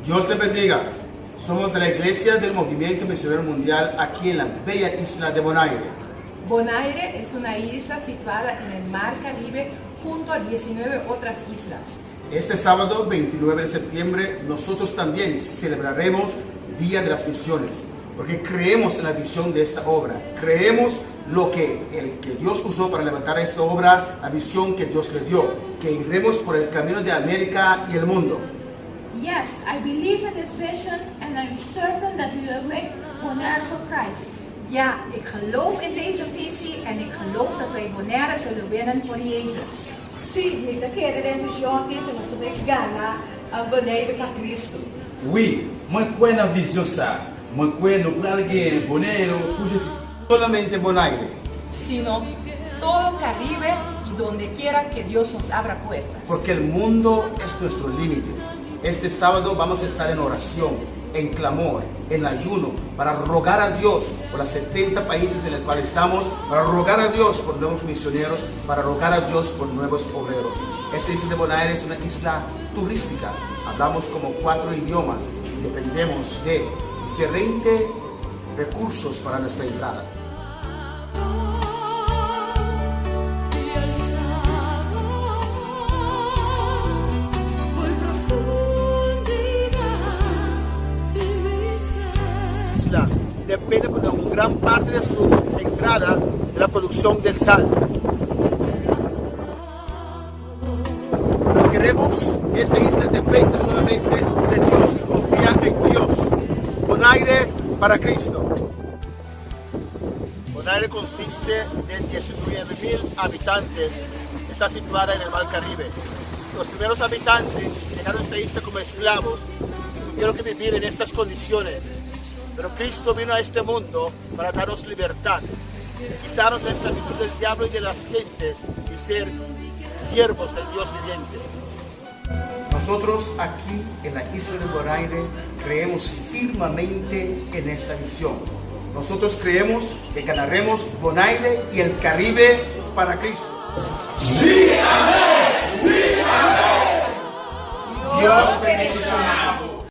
Dios le bendiga. Somos de la Iglesia del Movimiento Misionero Mundial aquí en la bella isla de Bonaire. Bonaire es una isla situada en el Mar Caribe junto a 19 otras islas. Este sábado 29 de septiembre nosotros también celebraremos Día de las Misiones, porque creemos en la visión de esta obra. Creemos lo que Dios usó para levantar esta obra, la visión que Dios le dio, que iremos por el camino de América y el mundo. Yes, I believe in this vision and I'm certain that we will make Bonaire for Christ. Ja, ik geloof in deze visie en ik geloof dat wij Bonaire zullen winnen voor Jezus. Sim, nita querem vision dito nós podemos ganhar a Bonaire para Cristo. Oui, moi crois na vision ça. Moi crois no para que Bonaire pour Jésus. Solamente Bonaire. Sino todo Caribe y donde quiera que Dios nos abra puertas. Porque el mundo es nuestro límite. Este sábado vamos a estar en oración, en clamor, en ayuno, para rogar a Dios por los 70 países en los cuales estamos, para rogar a Dios por nuevos misioneros, para rogar a Dios por nuevos obreros. Esta isla de Bonaire es una isla turística. Hablamos como 4 idiomas y dependemos de diferentes recursos para nuestra entrada. Depende de una gran parte de su entrada de la producción del sal. Queremos que esta isla dependa solamente de Dios y confía en Dios. Bonaire para Cristo. Bonaire consiste de 19.000 habitantes. Está situada en el Mar Caribe. Los primeros habitantes llegaron a esta isla como esclavos y tuvieron que vivir en estas condiciones. Pero Cristo vino a este mundo para darnos libertad, quitarnos la esclavitud del diablo y de las gentes y ser siervos del Dios viviente. Nosotros aquí en la isla de Bonaire creemos firmemente en esta visión. Nosotros creemos que ganaremos Bonaire y el Caribe para Cristo. ¡Sí, amén! ¡Sí, amén! Dios bendiciones.